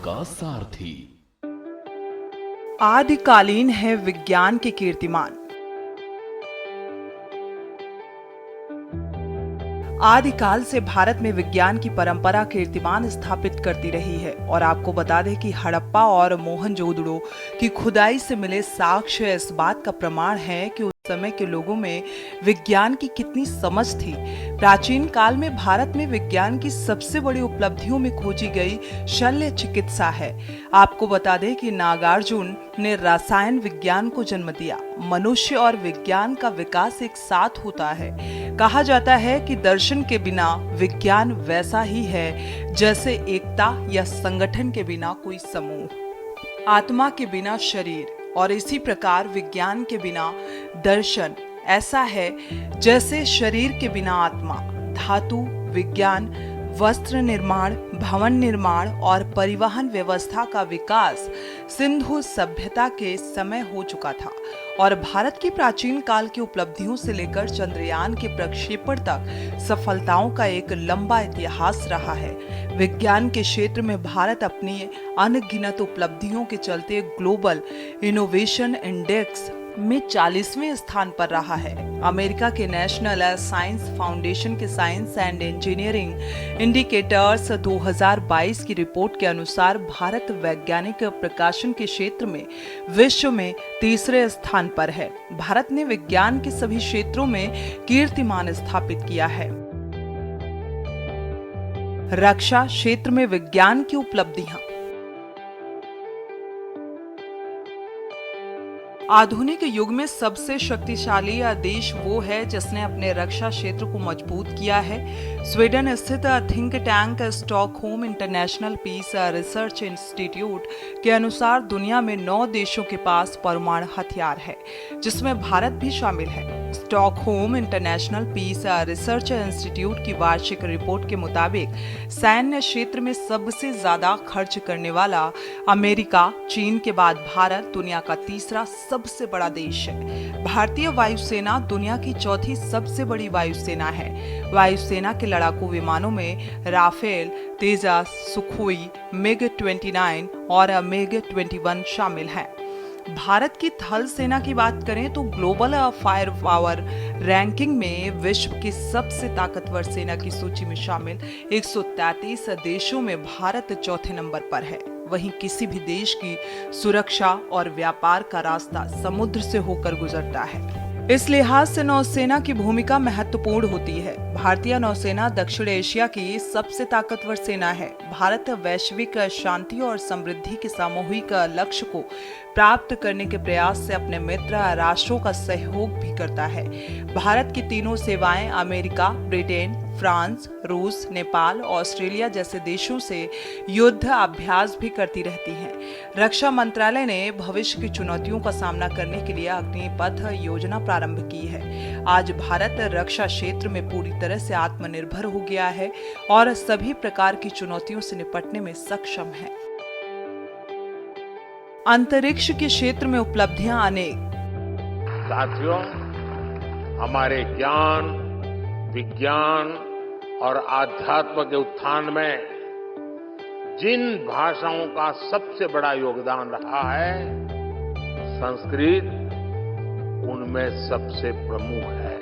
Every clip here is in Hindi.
का सारथी। आदिकालीन है विज्ञान के कीर्तिमान। आदिकाल से भारत में विज्ञान की परंपरा कीर्तिमान स्थापित करती रही है और आपको बता दें कि हड़प्पा और मोहनजोदड़ो की खुदाई से मिले साक्ष्य इस बात का प्रमाण है कि उस समय के लोगों में विज्ञान की कितनी समझ थी। प्राचीन काल में भारत में विज्ञान की सबसे बड़ी उपलब्धियों में खोजी गई शल्य चिकित्सा है। आपको बता दें कि नागार्जुन ने रसायन विज्ञान को जन्म दिया। मनुष्य और विज्ञान का विकास एक साथ होता है। कहा जाता है कि दर्शन के बिना विज्ञान वैसा ही है जैसे एकता या संगठन के बिना कोई समूह। आत्मा के बिना शरीर और इसी प्रकार विज्ञान के बिना दर्शन ऐसा है जैसे शरीर के बिना आत्मा। धातु विज्ञान, वस्त्र निर्माण, भवन निर्माण और परिवहन व्यवस्था का विकास सिंधु सभ्यता के समय हो चुका था और भारत की प्राचीन काल की उपलब्धियों से लेकर चंद्रयान के प्रक्षेपण तक सफलताओं का एक लंबा इतिहास रहा है। विज्ञान के क्षेत्र में भारत अपनी अनगिनत उपलब्धियों के चलते ग्लोबल इनोवेशन इंडेक्स में 40वें स्थान पर रहा है। अमेरिका के नेशनल साइंस फाउंडेशन के साइंस एंड इंजीनियरिंग इंडिकेटर्स 2022 की रिपोर्ट के अनुसार भारत वैज्ञानिक प्रकाशन के क्षेत्र में विश्व में तीसरे स्थान पर है। भारत ने विज्ञान के सभी क्षेत्रों में कीर्तिमान स्थापित किया है। रक्षा क्षेत्र में विज्ञान की उपलब्धियां। आधुनिक युग में सबसे शक्तिशाली देश वो है जिसने अपने रक्षा क्षेत्र को मजबूत किया है। स्वीडन स्थित think tank Stockholm International Peace Research Institute के अनुसार दुनिया में 9 देशों के पास परमाणु हथियार है, जिसमें भारत भी शामिल है। Stockholm International Peace Research Institute की वार्षिक रिपोर्ट के मुताबिक सैन्य क्षेत्र में सबसे ज्यादा खर्च करने वाला अमेरिका, चीन के बाद भारत दुनिया का तीसरा सबसे बड़ा देश है। भारतीय वायुसेना दुनिया की चौथी सबसे बड़ी वायुसेना है। वायुसेना के लड़ाकू विमानों में राफेल, तेजस, सुखोई, मिग-29 और मिग-21 शामिल हैं। भारत की थल सेना की बात करें तो ग्लोबल फायर पावर रैंकिंग में विश्व की सबसे ताकतवर सेना की सूची में शामिल 133 देशों में भारत चौथे नंबर पर है। वहीं किसी भी देश की सुरक्षा और व्यापार का रास्ता समुद्र से होकर गुजरता है। इस लिहाज से नौसेना की भूमिका महत्वपूर्ण होती है। भारतीय नौसेना दक्षिण एशिया की सबसे ताकतवर सेना है। भारत वैश्विक शांति और समृद्धि के सामूहिक लक्ष्य को प्राप्त करने के प्रयास से अपने मित्र राष्ट्रों का सहयोग भी करता है। भारत की तीनों सेवाएं अमेरिका, ब्रिटेन, फ्रांस, रूस, नेपाल, ऑस्ट्रेलिया जैसे देशों से युद्ध अभ्यास भी करती रहती हैं। रक्षा मंत्रालय ने भविष्य की चुनौतियों का सामना करने के लिए अग्निपथ योजना प्रारंभ की है। आज भारत रक्षा क्षेत्र में पूरी तरह से आत्मनिर्भर हो गया है और सभी प्रकार की चुनौतियों से निपटने में सक्षम है। अंतरिक्ष के क्षेत्र में उपलब्धियां अनेक। साथियों, हमारे ज्ञान, विज्ञान और आध्यात्म के उत्थान में जिन भाषाओं का सबसे बड़ा योगदान रहा है, संस्कृत उनमें सबसे प्रमुख है।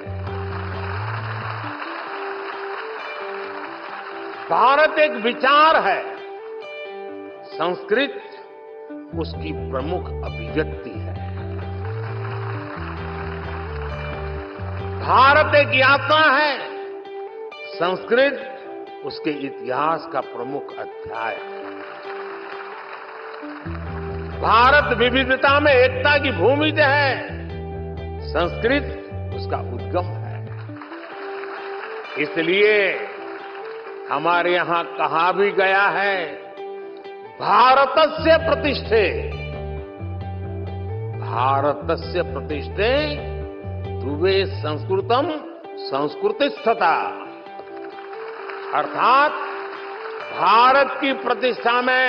भारत एक विचार है, संस्कृत उसकी प्रमुख अभिव्यक्ति है। भारत एक यात्रा है, संस्कृत उसके इतिहास का प्रमुख अध्याय है। भारत विविधता में एकता की भूमि है, संस्कृत उसका उद्गम है। इसलिए हमारे यहां कहा भी गया है, भारतस्य प्रतिष्ठे, भारतस्य प्रतिष्ठे ध्रुवे संस्कृतम संस्कृतिस्थता, अर्थात भारत की प्रतिष्ठा में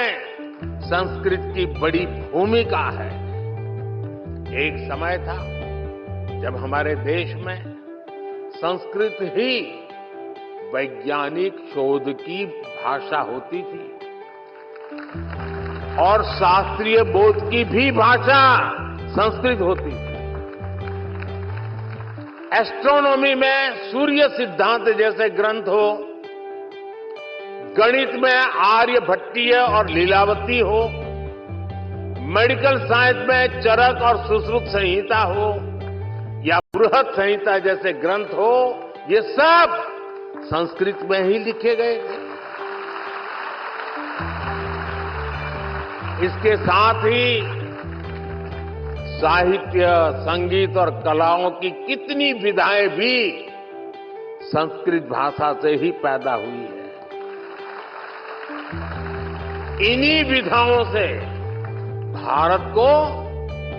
संस्कृत की बड़ी भूमिका है। एक समय था जब हमारे देश में संस्कृत ही वैज्ञानिक शोध की भाषा होती थी। और शास्त्रीय बोध की भी भाषा संस्कृत होती थी। एस्ट्रोनॉमी में सूर्य सिद्धांत जैसे ग्रंथ हो, गणित में आर्यभट्टीय और लीलावती हो, मेडिकल साइंस में चरक और सुश्रुत संहिता हो या बृहत संहिता जैसे ग्रंथ हो, ये सब संस्कृत में ही लिखे गए थे। इसके साथ ही साहित्य, संगीत और कलाओं की कितनी विधाएं भी संस्कृत भाषा से ही पैदा हुई है। इन्हीं विधाओं से भारत को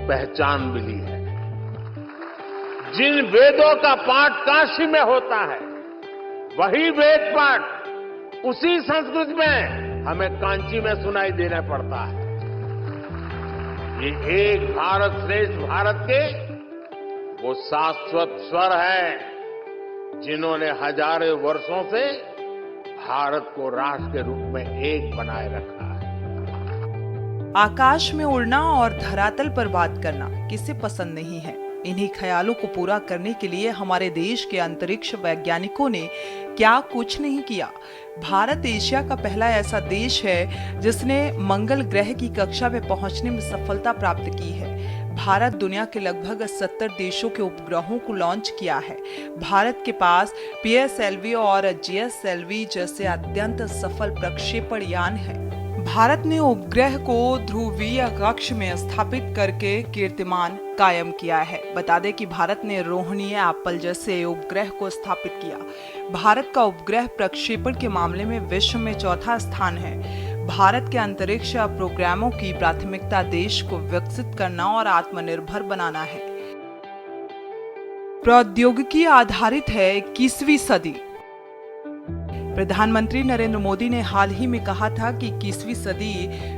पहचान मिली है। जिन वेदों का पाठ काशी में होता है, वही वेद पाठ उसी संस्कृत में हमें कांची में सुनाई देना पड़ता है। ये एक भारत श्रेष्ठ भारत के वो शाश्वत स्वर है, जिन्होंने हजारों वर्षों से भारत को राष्ट्र के रूप में एक बनाए रखा है। आकाश में उड़ना और धरातल पर बात करना किसे पसंद नहीं है। इन्हीं ख्यालों को पूरा करने के लिए हमारे देश के अंतरिक्ष वैज्ञानिकों ने क्या कुछ नहीं किया। भारत एशिया का पहला ऐसा देश है जिसने मंगल ग्रह की कक्षा में पहुंचने में सफलता प्राप्त की है। भारत दुनिया के लगभग 70 देशों के उपग्रहों को लॉन्च किया है। भारत के पास PSLV और GSLV जैसे अत्यंत सफल प्रक्षेपण यान है। भारत ने उपग्रह को ध्रुवीय कक्ष में स्थापित करके कीर्तिमान कायम किया है। बता दें कि भारत ने रोहिणी, एप्पल जैसे उपग्रह को स्थापित किया। भारत का उपग्रह प्रक्षेपण के मामले में विश्व में चौथा स्थान है। भारत के अंतरिक्ष प्रोग्रामों की प्राथमिकता देश को विकसित करना और आत्मनिर्भर बनाना है। प्रौद्योगिकी आधारित है 21वीं सदी। प्रधानमंत्री नरेंद्र मोदी ने हाल ही में कहा था कि 21वीं सदी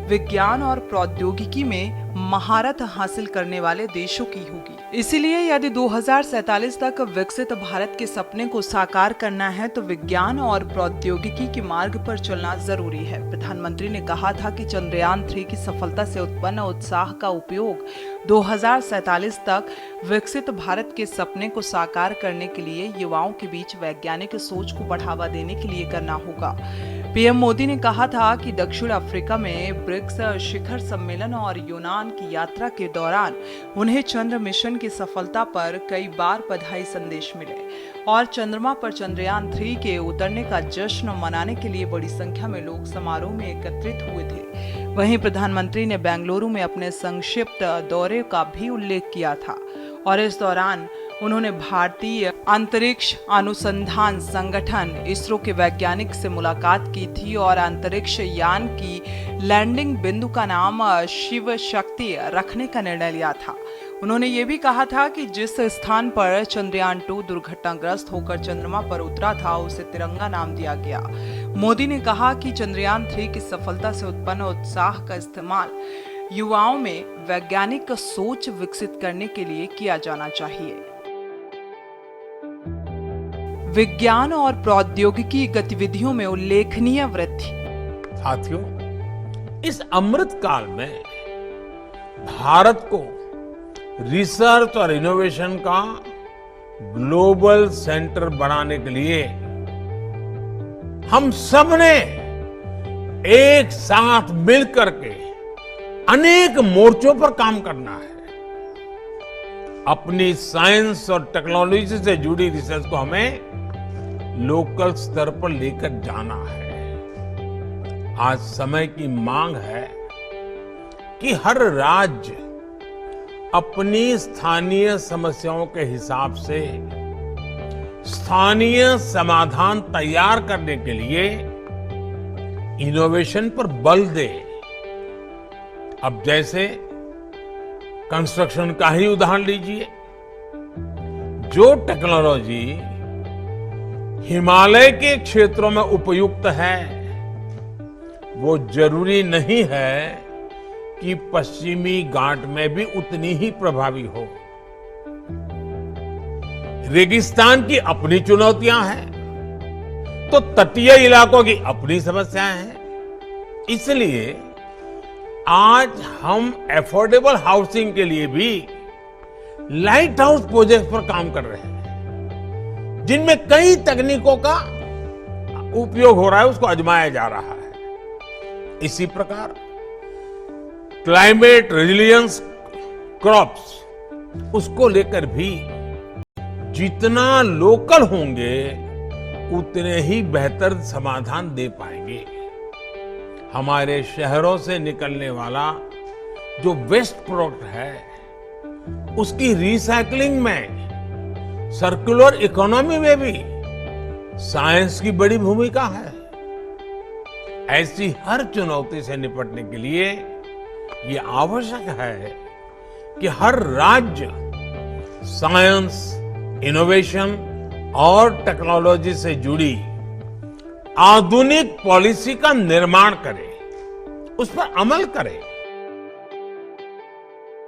विज्ञान और प्रौद्योगिकी में महारत हासिल करने वाले देशों की होगी। इसीलिए यदि 2047 तक विकसित भारत के सपने को साकार करना है तो विज्ञान और प्रौद्योगिकी के मार्ग पर चलना जरूरी है। प्रधानमंत्री ने कहा था कि चंद्रयान 3 की सफलता से उत्पन्न उत्साह का उपयोग 2047 तक विकसित भारत के सपने को साकार करने के लिए युवाओं के बीच वैज्ञानिक सोच को बढ़ावा देने के लिए करना होगा। पीएम मोदी ने कहा था कि दक्षिण अफ्रीका में ब्रिक्स शिखर सम्मेलन और यूनान की यात्रा के दौरान उन्हें चंद्र मिशन की सफलता पर कई बार बधाई संदेश मिले और चंद्रमा पर चंद्रयान 3 के उतरने का जश्न मनाने के लिए बड़ी संख्या में लोग समारोह में एकत्रित हुए थे। वहीं प्रधानमंत्री ने बेंगलुरु में अपने संक्षिप्त दौरे का भी उल्लेख किया था और इस दौरान उन्होंने भारतीय अंतरिक्ष अनुसंधान संगठन इसरो के वैज्ञानिक से मुलाकात की थी और अंतरिक्ष यान की लैंडिंग बिंदु का नाम शिव शक्ति रखने का निर्णय लिया था। उन्होंने ये भी कहा था कि जिस स्थान पर चंद्रयान 2 दुर्घटनाग्रस्त होकर चंद्रमा पर उतरा था उसे तिरंगा नाम दिया गया। मोदी ने कहा कि चंद्रयान 3 की सफलता से उत्पन्न उत्साह का इस्तेमाल युवाओं में वैज्ञानिक सोच विकसित करने के लिए किया जाना चाहिए। विज्ञान और प्रौद्योगिकी गतिविधियों में उल्लेखनीय वृद्धि। साथियों, इस अमृत काल में भारत को रिसर्च और इनोवेशन का ग्लोबल सेंटर बनाने के लिए हम सब ने एक साथ मिलकर के अनेक मोर्चों पर काम करना है। अपनी साइंस और टेक्नोलॉजी से जुड़ी रिसर्च को हमें लोकल स्तर पर लेकर जाना है। आज समय की मांग है कि हर राज्य अपनी स्थानीय समस्याओं के हिसाब से स्थानीय समाधान तैयार करने के लिए इनोवेशन पर बल दे। अब जैसे कंस्ट्रक्शन का ही उदाहरण लीजिए। जो टेक्नोलॉजी हिमालय के क्षेत्रों में उपयुक्त है, वो जरूरी नहीं है कि पश्चिमी घाट में भी उतनी ही प्रभावी हो। रेगिस्तान की अपनी चुनौतियां हैं, तो तटीय इलाकों की अपनी समस्याएं हैं। इसलिए आज हम एफोर्डेबल हाउसिंग के लिए भी लाइट हाउस प्रोजेक्ट पर काम कर रहे हैं, जिनमें कई तकनीकों का उपयोग हो रहा है, उसको आजमाया जा रहा है। इसी प्रकार क्लाइमेट रेजिलियंस क्रॉप्स, उसको लेकर भी जितना लोकल होंगे उतने ही बेहतर समाधान दे पाएंगे। हमारे शहरों से निकलने वाला जो वेस्ट प्रोडक्ट है, उसकी रिसाइकलिंग में, सर्कुलर इकोनॉमी में भी साइंस की बड़ी भूमिका है। ऐसी हर चुनौती से निपटने के लिए ये आवश्यक है कि हर राज्य साइंस, इनोवेशन और टेक्नोलॉजी से जुड़ी आधुनिक पॉलिसी का निर्माण करे, उस पर अमल करे।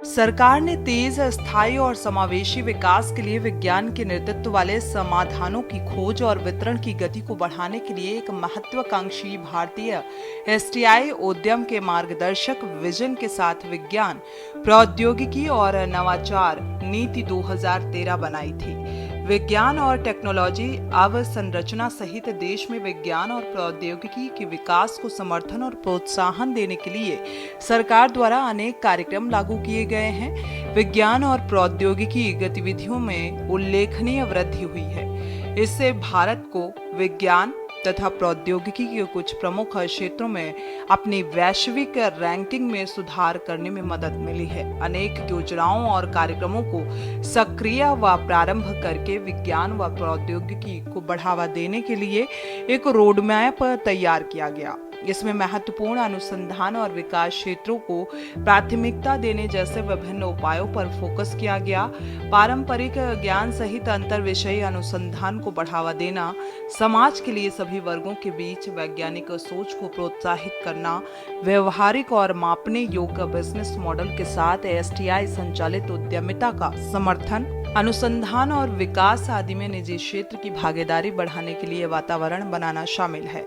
सरकार ने तेज, स्थायी और समावेशी विकास के लिए विज्ञान के नेतृत्व वाले समाधानों की खोज और वितरण की गति को बढ़ाने के लिए एक महत्वाकांक्षी भारतीय एसटीआई उद्यम के मार्गदर्शक विजन के साथ विज्ञान, प्रौद्योगिकी और नवाचार नीति 2013 बनाई थी। विज्ञान और टेक्नोलॉजी अवसंरचना सहित देश में विज्ञान और प्रौद्योगिकी के विकास को समर्थन और प्रोत्साहन देने के लिए सरकार द्वारा अनेक कार्यक्रम लागू किए गए हैं। विज्ञान और प्रौद्योगिकी गतिविधियों में उल्लेखनीय वृद्धि हुई है। इससे भारत को विज्ञान तथा प्रौद्योगिकी के कुछ प्रमुख क्षेत्रों में अपनी वैश्विक रैंकिंग में सुधार करने में मदद मिली है। अनेक योजनाओं और कार्यक्रमों को सक्रिय व प्रारंभ करके विज्ञान व प्रौद्योगिकी को बढ़ावा देने के लिए एक रोडमैप तैयार किया गया। इसमें महत्वपूर्ण अनुसंधान और विकास क्षेत्रों को प्राथमिकता देने जैसे विभिन्न उपायों पर फोकस किया गया। पारंपरिक ज्ञान सहित अंतर विषयी अनुसंधान को बढ़ावा देना, समाज के लिए सभी वर्गों के बीच वैज्ञानिक सोच को प्रोत्साहित करना, व्यवहारिक और मापने योग्य बिजनेस मॉडल के साथ एसटीआई संचालित उद्यमिता का समर्थन, अनुसंधान और विकास आदि में निजी क्षेत्र की भागीदारी बढ़ाने के लिए वातावरण बनाना शामिल है।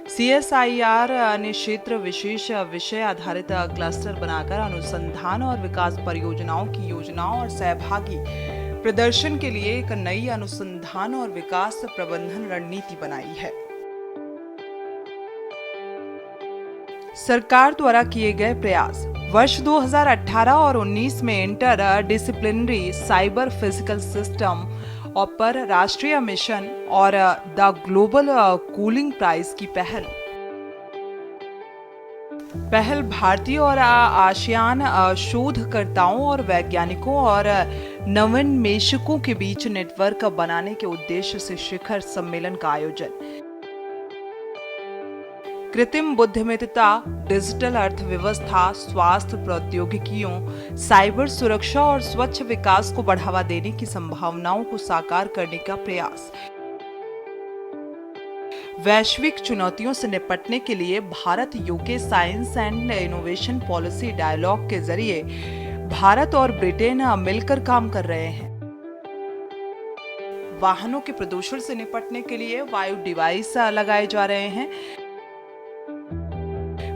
CSIR ने क्षेत्र विशेष विषय आधारित क्लस्टर बनाकर अनुसंधान और विकास परियोजनाओं की योजनाओं और सहभागी प्रदर्शन के लिए एक नई अनुसंधान और विकास प्रबंधन रणनीति बनाई है। सरकार द्वारा किए गए प्रयास। वर्ष 2018 और 19 में inter disciplinary cyber physical system और पर राष्ट्रीय मिशन और द ग्लोबल कूलिंग प्राइज की पहल भारतीय और आसियान शोधकर्ताओं और वैज्ञानिकों और नवोन्मेषकों के बीच नेटवर्क बनाने के उद्देश्य से शिखर सम्मेलन का आयोजन। कृत्रिम बुद्धिमत्ता, डिजिटल अर्थव्यवस्था, स्वास्थ्य प्रौद्योगिकियों, साइबर सुरक्षा और स्वच्छ विकास को बढ़ावा देने की संभावनाओं को साकार करने का प्रयास। वैश्विक चुनौतियों से निपटने के लिए Bharat UK science and innovation policy dialogue के जरिए भारत और ब्रिटेन मिलकर काम कर रहे हैं। वाहनों के प्रदूषण से निपटने के लिए वायु डिवाइस लगाए जा रहे हैं।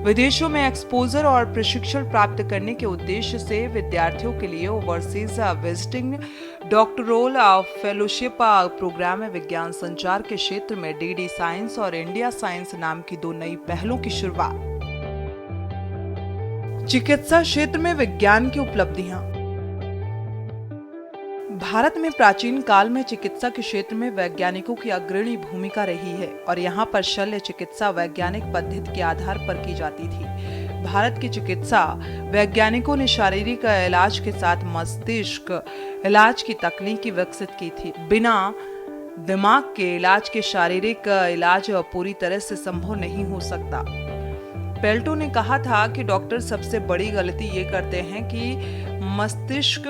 विदेशों में एक्सपोजर और प्रशिक्षण प्राप्त करने के उद्देश्य से विद्यार्थियों के लिए overseas visiting doctoral fellowship programme में विज्ञान संचार के क्षेत्र में डीडी साइंस और इंडिया साइंस नाम की 2 नई पहलों की शुरुआत। चिकित्सा क्षेत्र में विज्ञान की उपलब्धियां। भारत में प्राचीन काल में चिकित्सा के क्षेत्र में वैज्ञानिकों की अग्रणी भूमिका रही है और यहाँ पर शल्य चिकित्सा वैज्ञानिक पद्धति के आधार पर की जाती थी। भारत की चिकित्सा वैज्ञानिकों ने शारीरिक इलाज के साथ मस्तिष्क इलाज की तकनीक विकसित की थी। बिना दिमाग के इलाज के शारीरिक इलाज पूरी तरह से संभव नहीं हो सकता। पेल्टो ने कहा था कि डॉक्टर सबसे बड़ी गलती ये करते हैं कि मस्तिष्क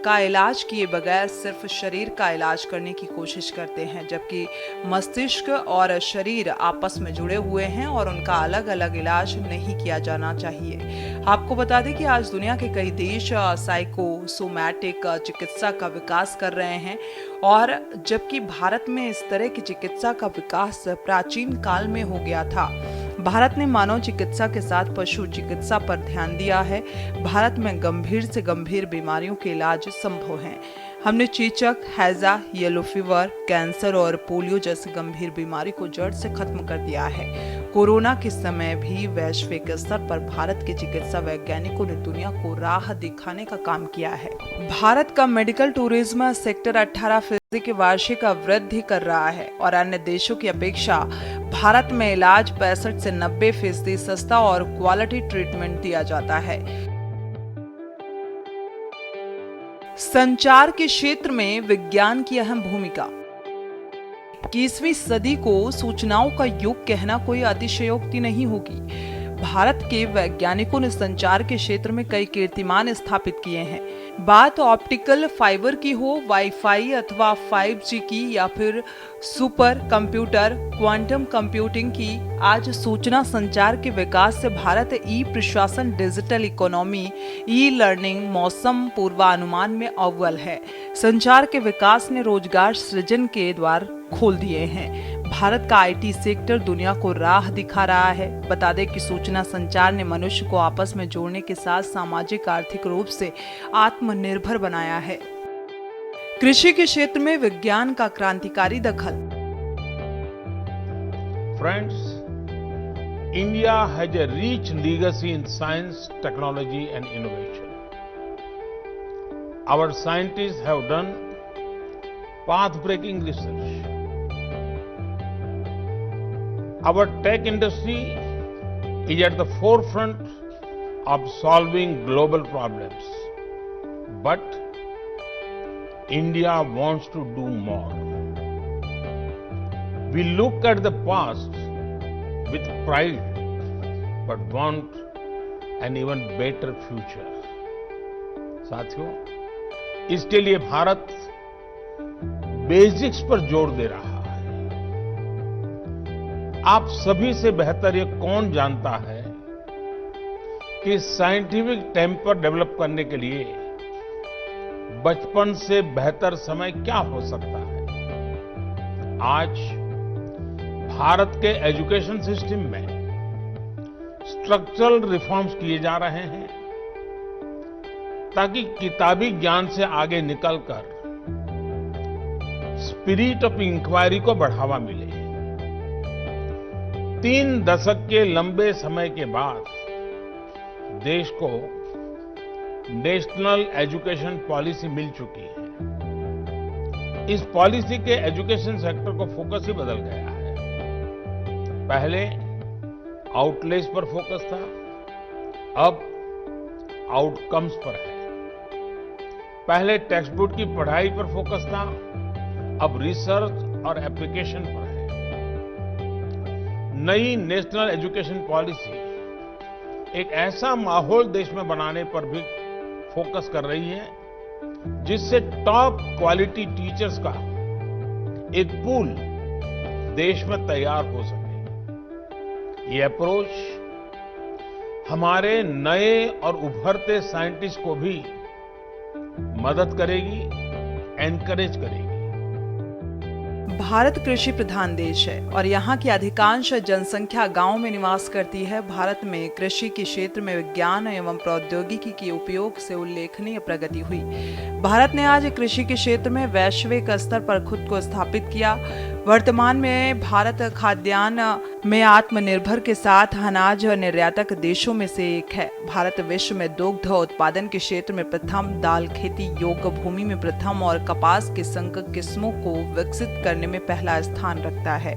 का इलाज किए बगैर सिर्फ शरीर का इलाज करने की कोशिश करते हैं, जबकि मस्तिष्क और शरीर आपस में जुड़े हुए हैं और उनका अलग अलग इलाज नहीं किया जाना चाहिए। आपको बता दें कि आज दुनिया के कई देश साइकोसोमैटिक चिकित्सा का विकास कर रहे हैं और जबकि भारत में इस तरह की चिकित्सा का विकास प्राचीन काल में हो गया था। भारत ने मानव चिकित्सा के साथ पशु चिकित्सा पर ध्यान दिया है। भारत में गंभीर से गंभीर बीमारियों के इलाज संभव हैं। हमने चेचक, हैजा, येलो फीवर, कैंसर और पोलियो जैसी गंभीर बीमारी को जड़ से खत्म कर दिया है। कोरोना के समय भी वैश्विक स्तर पर भारत के चिकित्सा वैज्ञानिकों ने दुनिया को राह दिखाने का काम किया है। भारत का मेडिकल टूरिज्म सेक्टर 18% की वार्षिक वृद्धि कर रहा है और अन्य देशों की अपेक्षा भारत में इलाज 65 से 90% सस्ता और क्वालिटी ट्रीटमेंट दिया जाता है। संचार के क्षेत्र में विज्ञान की अहम भूमिका। 21वीं सदी को सूचनाओं का युग कहना कोई अतिशयोक्ति नहीं होगी। भारत के वैज्ञानिकों ने संचार के क्षेत्र में कई कीर्तिमान स्थापित किए हैं। बात ऑप्टिकल फाइबर की हो, वाईफाई अथवा 5G की, या फिर सुपर कंप्यूटर, क्वांटम कंप्यूटिंग की, आज सूचना संचार के विकास से भारत ई प्रशासन, डिजिटल इकोनॉमी, ई लर्निंग, मौसम पूर्वानुमान में अव्वल है। संचार के विकास ने रोजगार सृजन के द्वार खोल दिए हैं। भारत का IT सेक्टर दुनिया को राह दिखा रहा है। बता दें कि सूचना संचार ने मनुष्य को आपस में जोड़ने के साथ सामाजिक आर्थिक रूप से आत्मनिर्भर बनाया है। कृषि के क्षेत्र में विज्ञान का क्रांतिकारी दखल। Friends, India has a rich legacy in science, technology and innovation. Our scientists have done path-breaking research. Our tech industry is at the forefront of solving global problems. But India wants to do more. We look at the past with pride, but want an even better future. साथियों, इसके लिए भारत बेसिक्स पर जोर दे रहा है। आप सभी से बेहतर ये कौन जानता है कि साइंटिफिक टेम्पर डेवलप करने के लिए बचपन से बेहतर समय क्या हो सकता है। आज भारत के एजुकेशन सिस्टम में स्ट्रक्चरल रिफॉर्म्स किए जा रहे हैं ताकि किताबी ज्ञान से आगे निकलकर स्पिरिट ऑफ इंक्वायरी को बढ़ावा मिले। 3 दशक के लंबे समय के बाद देश को नेशनल एजुकेशन पॉलिसी मिल चुकी है। इस पॉलिसी के एजुकेशन सेक्टर को फोकस ही बदल गया है। पहले आउटलेस पर फोकस था, अब आउटकम्स पर है। पहले टेक्स्ट बुक की पढ़ाई पर फोकस था, अब रिसर्च और एप्लीकेशन पर है। नई नेशनल एजुकेशन पॉलिसी एक ऐसा माहौल देश में बनाने पर भी फोकस कर रही है जिससे टॉप क्वालिटी टीचर्स का एक पूल देश में तैयार हो सके। ये अप्रोच हमारे नए और उभरते साइंटिस्ट को भी मदद करेगी, एनकरेज करेगी। भारत कृषि प्रधान देश है और यहाँ की अधिकांश जनसंख्या गांव में निवास करती है। भारत में कृषि के क्षेत्र में विज्ञान एवं प्रौद्योगिकी के उपयोग से उल्लेखनीय प्रगति हुई। भारत ने आज कृषि के क्षेत्र में वैश्विक स्तर पर खुद को स्थापित किया। वर्तमान में भारत खाद्यान्न में आत्मनिर्भर के साथ अनाज निर्यातक देशों में से एक है। भारत विश्व में दुग्ध उत्पादन के क्षेत्र में प्रथम, दाल खेती योग्य भूमि में प्रथम और कपास की संकर किस्मों को विकसित करने में पहला स्थान रखता है।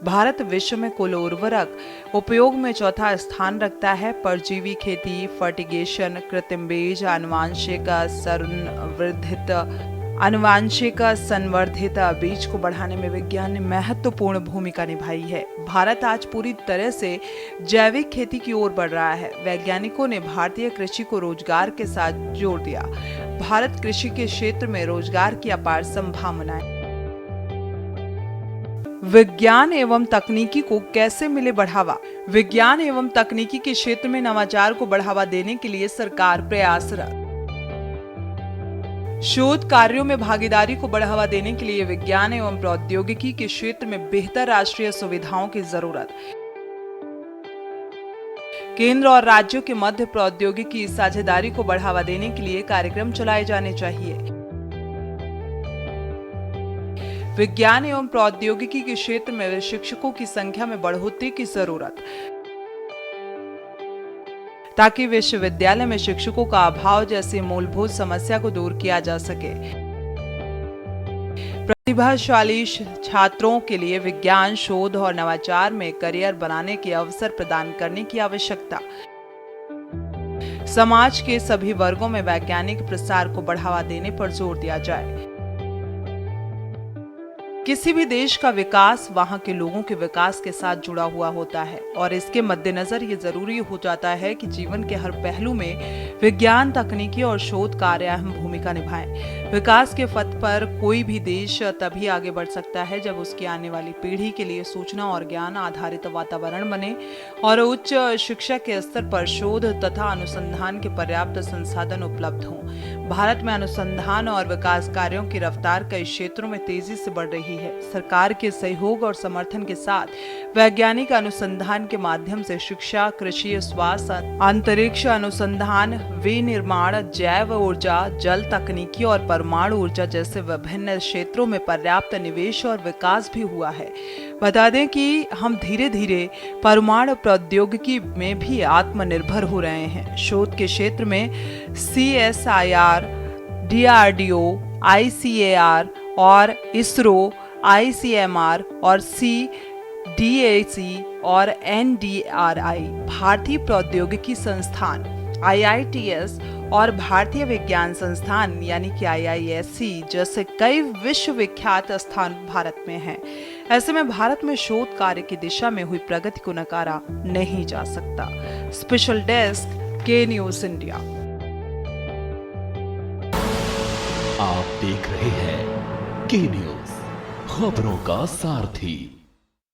भारत विश्व में कुल उर्वरक उपयोग में चौथा स्थान रखता है। परजीवी खेती, फर्टिगेशन, कृत्रिम बीज, अनुवांशिक संवर्धित बीज को बढ़ाने में विज्ञान ने महत्वपूर्ण भूमिका निभाई है। भारत आज पूरी तरह से जैविक खेती की ओर बढ़ रहा है। वैज्ञानिकों ने भारतीय कृषि को रोजगार के साथ जोड़ दिया। भारत कृषि के क्षेत्र में रोजगार की अपार संभावनाएं। विज्ञान एवं तकनीकी को कैसे मिले बढ़ावा। विज्ञान एवं तकनीकी के क्षेत्र में नवाचार को बढ़ावा देने के लिए सरकार प्रयासरत। शोध कार्यों में भागीदारी को बढ़ावा देने के लिए विज्ञान एवं प्रौद्योगिकी के क्षेत्र में बेहतर राष्ट्रीय सुविधाओं की जरूरत। केंद्र और राज्यों के मध्य प्रौद्योगिकी साझेदारी को बढ़ावा देने के लिए कार्यक्रम चलाए जाने चाहिए। विज्ञान एवं प्रौद्योगिकी के क्षेत्र में शिक्षकों की संख्या में बढ़ोतरी की जरूरत, ताकि विश्वविद्यालय में शिक्षकों का अभाव जैसी मूलभूत समस्या को दूर किया जा सके। प्रतिभाशाली छात्रों के लिए विज्ञान शोध और नवाचार में करियर बनाने के अवसर प्रदान करने की आवश्यकता। समाज के सभी वर्गों में वैज्ञानिक प्रसार को बढ़ावा देने पर जोर दिया जाए। किसी भी देश का विकास वहां के लोगों के विकास के साथ जुड़ा हुआ होता है और इसके मद्देनजर ये जरूरी हो जाता है कि जीवन के हर पहलू में विज्ञान, तकनीकी और शोध कार्य अहम भूमिका निभाएं। विकास के पथ पर कोई भी देश तभी आगे बढ़ सकता है जब उसकी आने वाली पीढ़ी के लिए सूचना और ज्ञान आधारित वातावरण बने और उच्च शिक्षा के स्तर पर शोध तथा अनुसंधान के पर्याप्त संसाधन उपलब्ध हों। भारत में अनुसंधान और विकास कार्यों की रफ्तार कई क्षेत्रों में तेजी से बढ़ रही है। सरकार के सहयोग और समर्थन के साथ वैज्ञानिक अनुसंधान के माध्यम से शिक्षा, कृषि, स्वास्थ्य, अंतरिक्ष अनुसंधान, विनिर्माण, जैव ऊर्जा, जल तकनीकी और परमाणु ऊर्जा जैसे विभिन्न क्षेत्रों में पर्याप्त निवेश और विकास भी हुआ है। बता दें कि हम धीरे धीरे परमाणु प्रौद्योगिकी में भी आत्मनिर्भर हो रहे हैं। शोध के क्षेत्र में CSIR, DRDO, ICAR और ISRO, ICMR और CDAC और NDRI, भारतीय प्रौद्योगिकी संस्थान IITS और भारतीय विज्ञान संस्थान यानी कि IISc जैसे कई विश्वविख्यात स्थान भारत में हैं। ऐसे में भारत में शोध कार्य की दिशा में हुई प्रगति को नकारा नहीं जा सकता। स्पेशल डेस्क, के न्यूज इंडिया। आप देख रहे हैं के न्यूज, खबरों का सारथी।